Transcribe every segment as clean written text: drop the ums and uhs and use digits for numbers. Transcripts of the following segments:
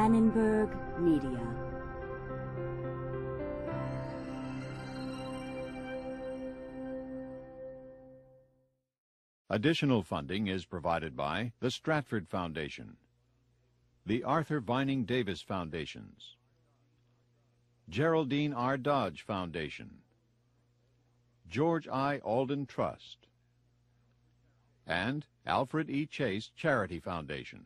Annenberg Media. Additional funding is provided by the Stratford Foundation, the Arthur Vining Davis Foundations, Geraldine R. Dodge Foundation, George I. Alden Trust, and Alfred E. Chase Charity Foundation.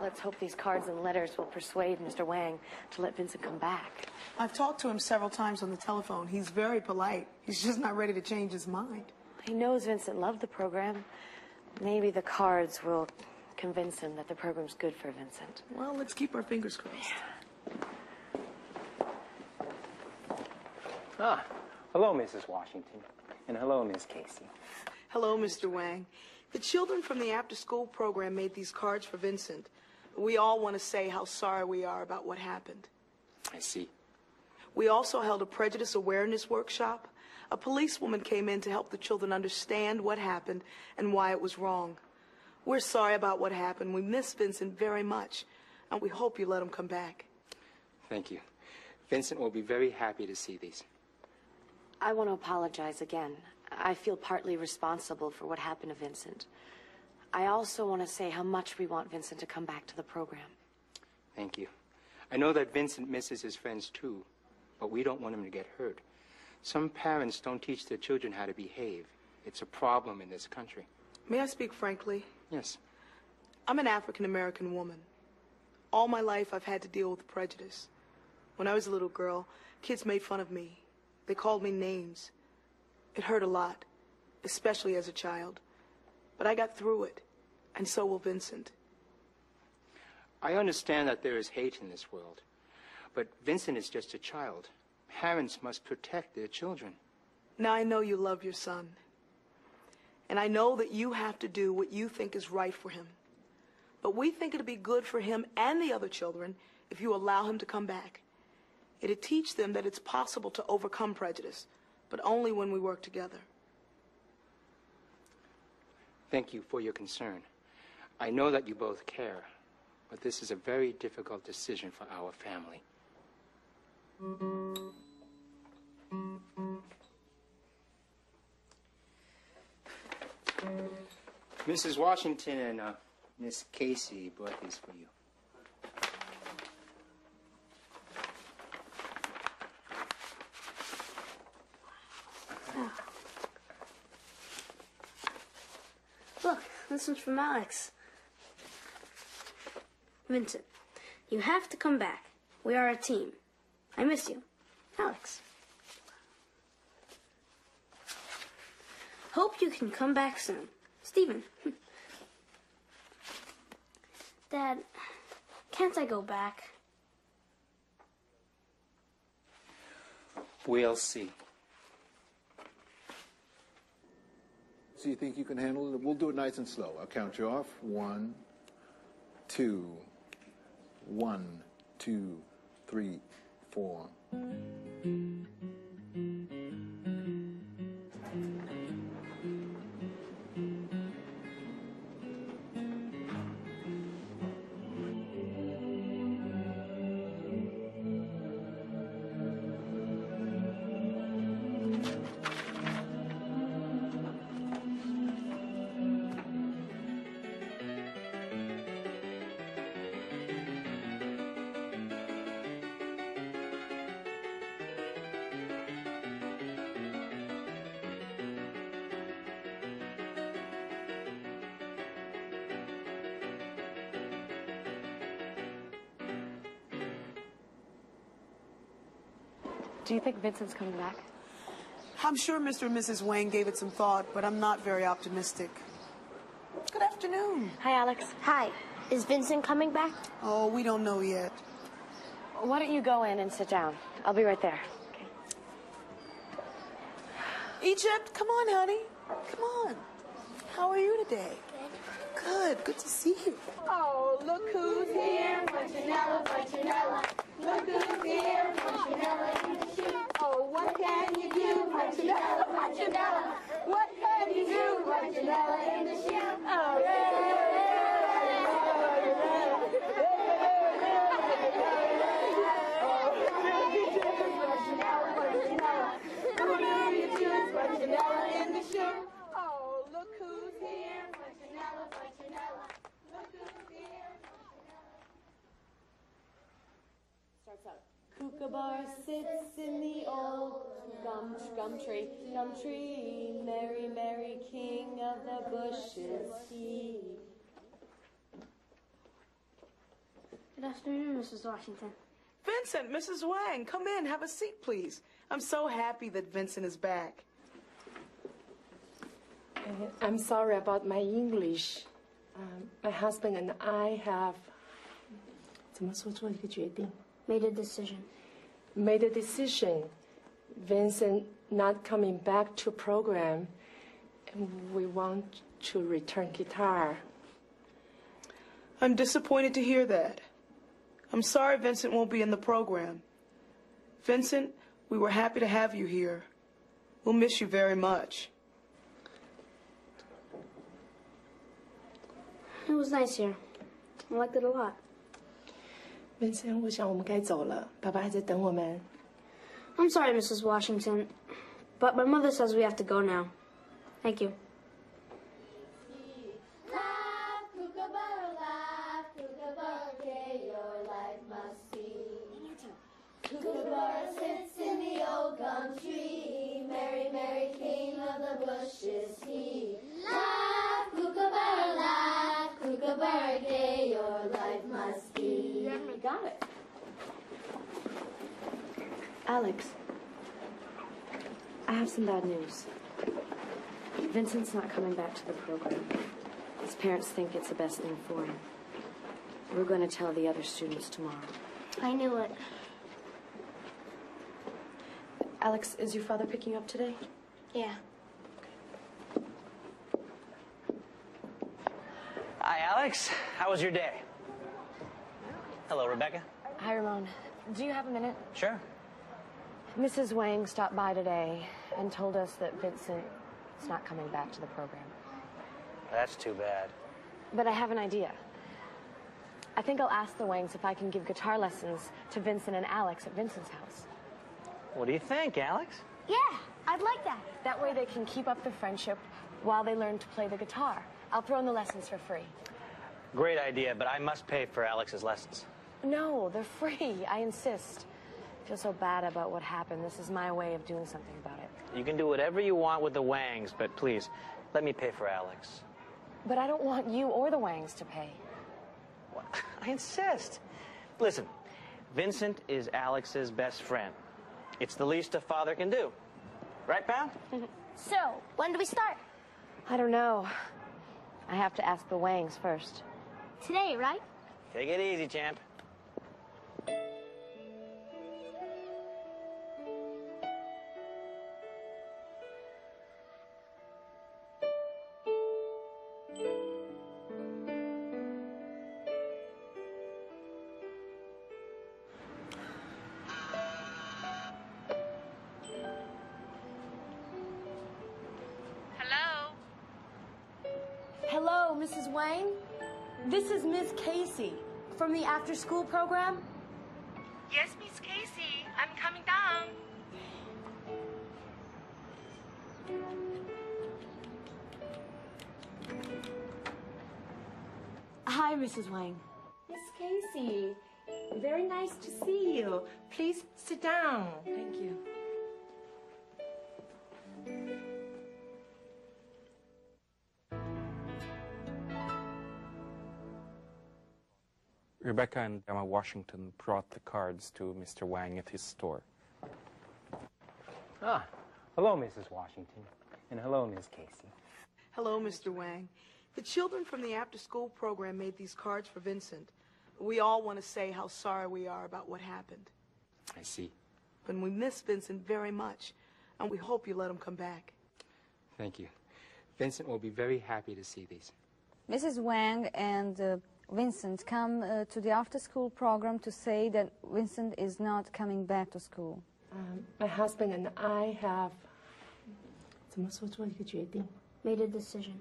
Let's hope these cards and letters will persuade Mr. Wang to let Vincent come back. I've talked to him several times on the telephone. He's very polite. He's just not ready to change his mind. He knows Vincent loved the program. Maybe the cards will convince him that the program's good for Vincent. Well, let's keep our fingers crossed. Ah, hello, Mrs. Washington. And hello, Miss Casey. Hello, Mr. Wang. The children from the after-school program made these cards for Vincent. We all want to say how sorry we are about what happened. I see. We also held a prejudice awareness workshop. A policewoman came in to help the children understand what happened and why it was wrong. We're sorry about what happened. We miss Vincent very much, and we hope you let him come back. Thank you. Vincent will be very happy to see these. I want to apologize again. I feel partly responsible for what happened to Vincent. I also want to say how much we want Vincent to come back to the program. Thank you. I know that Vincent misses his friends too, but we don't want him to get hurt. Some parents don't teach their children how to behave. It's a problem in this country. May I speak frankly? Yes. I'm an African-American woman. All my life I've had to deal with prejudice. When I was a little girl, kids made fun of me. They called me names. It hurt a lot, especially as a child. But I got through it, and so will Vincent. I understand that there is hate in this world, but Vincent is just a child. Parents must protect their children. Now I know you love your son, and I know that you have to do what you think is right for him. But we think it'll be good for him and the other children if you allow him to come back. It'll teach them that it's possible to overcome prejudice, but only when we work together. Thank you for your concern. I know that you both care, but this is a very difficult decision for our family. Mrs. Washington and Miss Casey brought these for you. Look, this one's from Alex. Vincent, you have to come back. We are a team. I miss you. Alex. Hope you can come back soon. Stephen. Dad, can't I go back? We'll see. So you think you can handle it? We'll do it nice and slow. I'll count you off. 1, 2, 1, 2, 3, 4. Do you think Vincent's coming back? I'm sure Mr. and Mrs. Wang gave it some thought, but I'm not very optimistic. Good afternoon. Hi, Alex. Hi. Is Vincent coming back? Oh, we don't know yet. Why don't you go in and sit down? I'll be right there. Okay. Egypt, come on, honey. Come on. How are you today? Good. Good to see you. Oh, look who's here. Punchinella, Punchinella. Look who's here, Punchinella in the shoe. Oh, what can you do, Punchinella, Punchinella? What can you do, Punchinella in the shoe? Oh, Punchinella in the shoe. Oh, look who's here, Punchinella, Punchinella. Look who's here, Punchinella. Starts out. Kookaburra sits in the old gum tree, merry, merry king of the bushes he. Good afternoon, Mrs. Washington. Vincent, Mrs. Wang, come in. Have a seat, please. I'm so happy that Vincent is back. I'm sorry about my English. My husband and I have 怎么说做一个决定 Made a decision. Made a decision. Vincent not coming back to program, and we want to return guitar. I'm disappointed to hear that. I'm sorry Vincent won't be in the program. Vincent, we were happy to have you here. We'll miss you very much. It was nice here. I liked it a lot. Vincent, 我想我们该走了，爸爸还在等我们。I'm sorry, Mrs. Washington, but my mother says we have to go now. Thank you. Laugh, kookaburra, laugh, kookaburra, gay your life must be. Kookaburra sits in the old gum tree, merry, merry king of the bushes he. Laugh, kookaburra, laugh, kookaburra, gay your life must be. You got it. Alex, I have some bad news. Vincent's not coming back to the program. His parents think it's the best thing for him. We're going to tell the other students tomorrow. I knew it. Alex, is your father picking you up today? Yeah. Hi, Alex. How was your day? Hello, Rebecca. Hi, Ramon. Do you have a minute? Sure. Mrs. Wang stopped by today and told us that Vincent is not coming back to the program. That's too bad. But I have an idea. I think I'll ask the Wangs if I can give guitar lessons to Vincent and Alex at Vincent's house. What do you think, Alex? Yeah, I'd like that. That way they can keep up the friendship while they learn to play the guitar. I'll throw in the lessons for free. Great idea, but I must pay for Alex's lessons. No, they're free. I insist. I feel so bad about what happened. This is my way of doing something about it. You can do whatever you want with the Wangs, but please, let me pay for Alex. But I don't want you or the Wangs to pay. Well, I insist. Listen, Vincent is Alex's best friend. It's the least a father can do. Right, pal? So, when do we start? I don't know. I have to ask the Wangs first. Today, right? Take it easy, champ. Hello, Mrs. Wang. This is Miss Casey from the after-school program. Yes, Miss Casey. I'm coming down. Hi, Mrs. Wang. Miss Casey, very nice to see you. Please sit down. Thank you. Rebecca and Emma Washington brought the cards to Mr. Wang at his store. Ah, hello, Mrs. Washington. And hello, Miss Casey. Hello, Mr. Wang. The children from the after-school program made these cards for Vincent. We all want to say how sorry we are about what happened. I see. And we miss Vincent very much, and we hope you let him come back. Thank you. Vincent will be very happy to see these. Mrs. Wang and Vincent come to the after-school program to say that Vincent is not coming back to school? My husband and I have 怎么说做一个决定 Made a decision.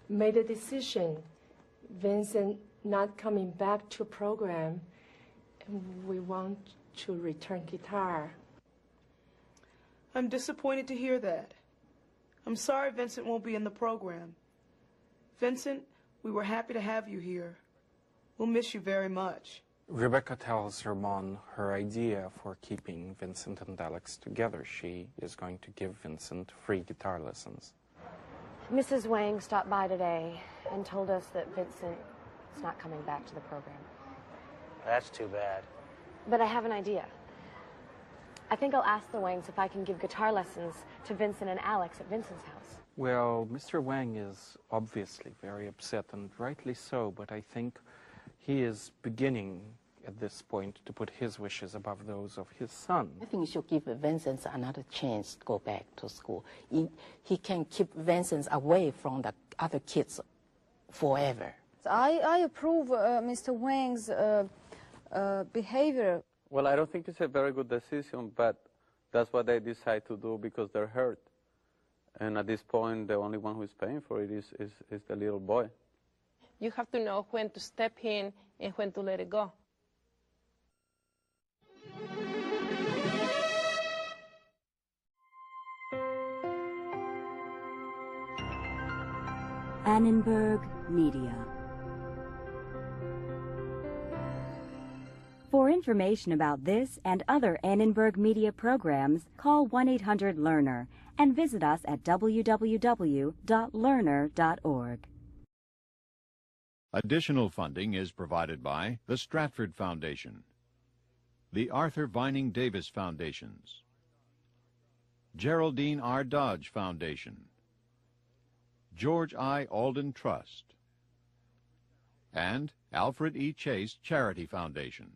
Made a decision. Vincent not coming back to program, and we want to return guitar. I'm disappointed to hear that. I'm sorry Vincent won't be in the program. Vincent, we were happy to have you here. We'll miss you very much. Rebecca tells Ramon her idea for keeping Vincent and Alex together. She is going to give Vincent free guitar lessons. Mrs. Wang stopped by today and told us that Vincent is not coming back to the program. That's too bad. But I have an idea. I think I'll ask the Wangs if I can give guitar lessons to Vincent and Alex at Vincent's house. Well, Mr. Wang is obviously very upset, and rightly so, but I think he is beginning at this point to put his wishes above those of his son. I think you should give Vincent another chance to go back to school. He can keep Vincent away from the other kids forever. I approve Mr. Wang's behavior. Well, I don't think it's a very good decision, but that's what they decide to do because they're hurt. And at this point, the only one who is paying for it is the little boy. You have to know when to step in and when to let it go. Annenberg Media. For information about this and other Annenberg Media programs, call 1-800-LEARNER and visit us at www.learner.org. Additional funding is provided by the Stratford Foundation, the Arthur Vining Davis Foundations, Geraldine R. Dodge Foundation, George I. Alden Trust, and Alfred E. Chase Charity Foundation.